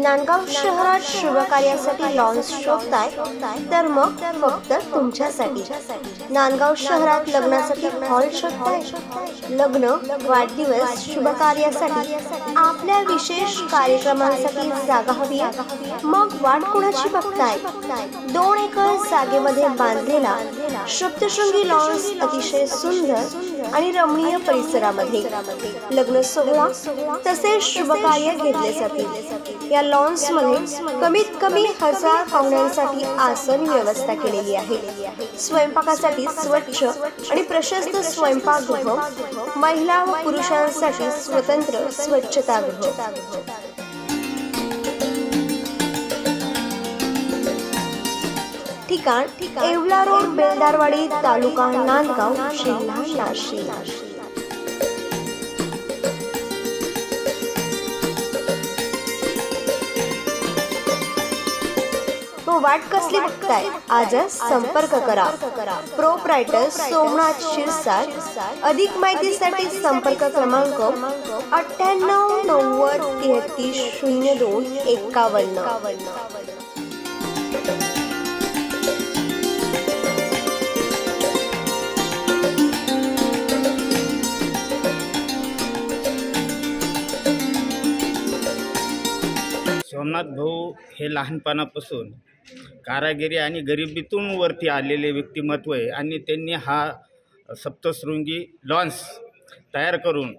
नांदगाव शहरात शुभ कार्यासाठी लॉन्स शोधताय तर मग फक्त तुमच्यासाठी। नांदगाव शहरात लग्नासाठी हॉल शोधताय, लग्न, वाढदिवस, शुभ कार्यासाठी, आपल्या विशेष कार्यक्रमांसाठी जागा हवी, मग वाट कोणाची बघताय? 2 एकर जागेमध्ये बांधलेला सप्तशृंगी लॉन्स अतिशय सुंदर आणि रमणीय परिसरामध्ये लग्न सोहळा तसेच शुभ कार्य घेतले जातील। या लॉन्स मध्ये कमीत कमी 1000 पाहुण्यांसाठी आसन व्यवस्था केलेली आहे। स्वयंपाकासाठी स्वच्छ आणि प्रशस्त स्वयंपाकगृह, महिला व पुरुषांसाठी स्वतंत्र स्वच्छतागृह। ठिकाण येवला रोड, बेलदारवाडी, तालुका नांदगाव, जिल्हा नाशिक। वाट कसली बघताय? आजच संपर्क करा। प्रोप्रायटर सोमनाथ शिरसाट। अधिक माहितीसाठी संपर्क क्रमांक 98 90 33 02 51। सोमनाथ भाऊ हे लहानपणापासून कारागिरी आणि गरिबीतून वरती आलेले व्यक्तिमत्व आहे आणि त्यांनी हा सप्तशृंगी लॉन्स तयार करून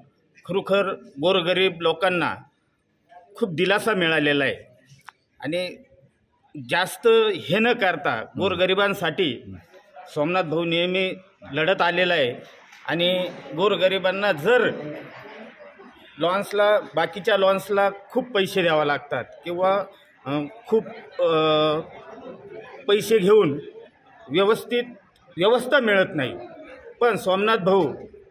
खरोखर गोरगरीब लोकांना खूप दिलासा मिळालेला आहे। आणि जास्त हे न करता गोरगरिबांसाठी सोमनाथ भाऊ नेहमी लढत आलेला आहे। आणि गोरगरिबांना जर लॉन्सला, बाकीच्या लॉन्सला खूप पैसे द्यावे लागतात किंवा खूप पैसे घेऊन व्यवस्था मिळत नाही, पण सोमनाथ भाऊ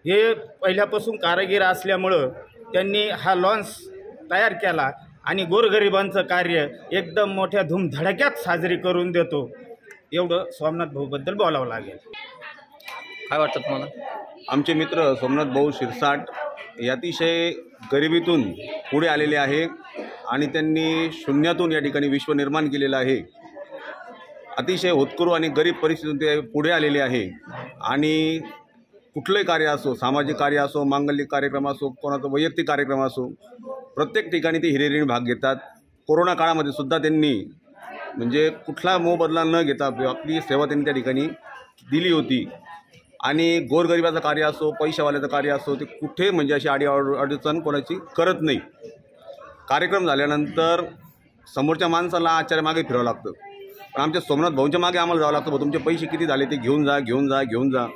हे पहिल्यापासून कारागीर असल्यामुळं त्यांनी हा लॉन्स तयार केला आणि गोरगरिबांचं कार्य एकदम मोठ्या धूमधडाक्यात साजरी करून देतो। एवढं सोमनाथ भाऊबद्दल बोलावं लागेल। काय वाटतं तुम्हाला? आमचे मित्र सोमनाथ भाऊ शिरसाट हे अतिशय गरिबीतून पुढे आलेले आहे आणि त्यांनी शून्यातून या ठिकाणी विश्व निर्माण केलेलं आहे। अतिशय होतकरू आणि गरीब परिस्थितीतून ते पुढे आलेले आहे आणि कुठलंही कार्य असो, सामाजिक कार्य असो, मांगलिक कार्यक्रम असो, कोणाचा वैयक्तिक कार्यक्रम असो, प्रत्येक ठिकाणी ते हिरिरीने भाग घेतात। कोरोना काळामध्ये सुद्धा त्यांनी म्हणजे कुठला मोबदला न घेता आपली सेवा त्यांनी त्या ठिकाणी दिली होती। आणि गोरगरिबाचं कार्य असो, पैशावाल्याचं कार्य असो, ते कुठे म्हणजे अशी अडचण कोणाची करत नाही। कार्यक्रम झाल्यानंतर समोरच्या माणसाला आचार्य मागे फिरावं लागतं, पण आमच्या सोमनाथ भाऊंच्या मागे आम्हाला जावं लागतं, तुमचे पैसे किती झाले ते घेऊन जा।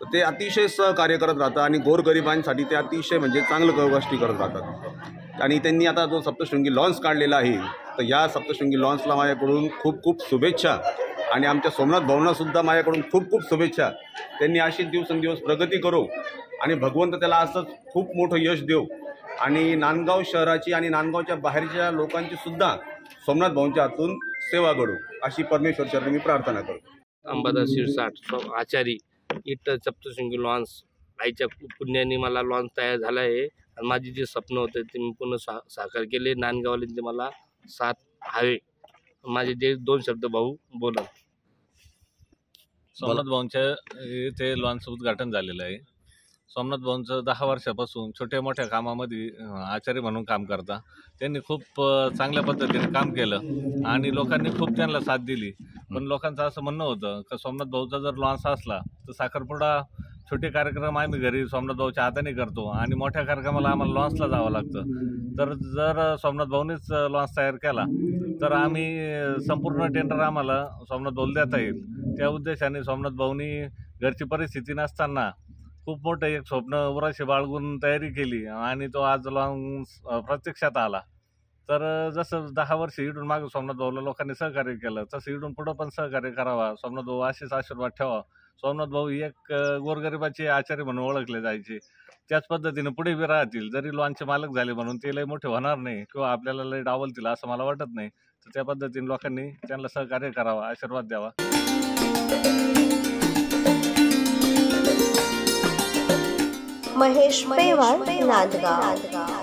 तर ते अतिशय सहकार्य करत राहतात आणि गोरगरिबांसाठी ते अतिशय म्हणजे चांगलं गोष्टी करत राहतात। आणि त्यांनी आता जो सप्तशृंगी लॉन्स काढलेला आहे, तर या सप्तशृंगी लॉन्सला माझ्याकडून खूप शुभेच्छा आणि आमच्या सोमनाथ भाऊंनासुद्धा माझ्याकडून खूप शुभेच्छा। त्यांनी अशीच दिवसेंदिवस प्रगती करो आणि भगवंत त्याला असंच खूप मोठं यश देव आणि नांदगाव शहराची आणि नांदगावच्या बाहेरच्या लोकांची सुद्धा सोमनाथ भाऊंच्या हातून सेवा घडो अशी परमेश्वर चरणी मी प्रार्थना करतो। अंबादास शिरसाट, आचारी, इट सप्तशृंगी लॉन्स, आईच्या पुण्याने मला लॉन्स तयार झाला आहे आणि माझी जे स्वप्न होते ते मी पूर्ण साकार केले। नांदगाववाल्यांचे मला साथ हवे। माझे जे 2 शब्द भाऊ बोला। सोमनाथ भाऊंच्या इथे लॉन्सचं उद्घाटन झालेलं आहे। सोमनाथ भाऊंचं 10 वर्षापासून छोट्या मोठ्या कामामध्ये आचार्य म्हणून काम करता। त्यांनी खूप चांगल्या पद्धतीने काम केलं आणि लोकांनी खूप त्यांना साथ दिली। पण लोकांचं असं म्हणणं होतं की सोमनाथ भाऊचा जर लॉन्स असला तर साखरपुडा, छोटे कार्यक्रम आम्ही घरी सोमनाथ भाऊच्या हाताने करतो आणि मोठ्या कार्यक्रमाला आम्हाला लॉन्सला जावं लागतं। तर जर सोमनाथ भाऊनेच लॉन्स तयार केला तर आम्ही संपूर्ण टेंडर आम्हाला सोमनाथ भाऊ देता येईल। त्या उद्देशाने सोमनाथ भाऊनी घरची परिस्थिती नसताना खूप मोठं एक स्वप्न उराशी बाळगून तयारी केली आणि तो आज लॉन्स प्रत्यक्षात आला। तर जसं 10 वर्ष इकडून मागे सोमनाथ भाऊला लोकांनी सहकार्य केलं, तसं इकडून पुढं पण सहकार्य करावा. सोमनाथ भाऊ असेच आशीर्वाद ठेवा. सोमनाथ भाऊ ही एक गोरगरिबाचे आचार्य म्हणून ओळखले जायचे. त्याच पद्धतीने पुढे बी राहतील. जरी लॉनचे मालक झाले म्हणून ते लय मोठे होणार नाही किंवा आपल्याला लय डावलतील असं मला वाटत नाही. तर त्या पद्धतीने लोकांनी त्यांना सहकार्य करावा, आशीर्वाद द्यावा. महेश पेवार, नांदगाव.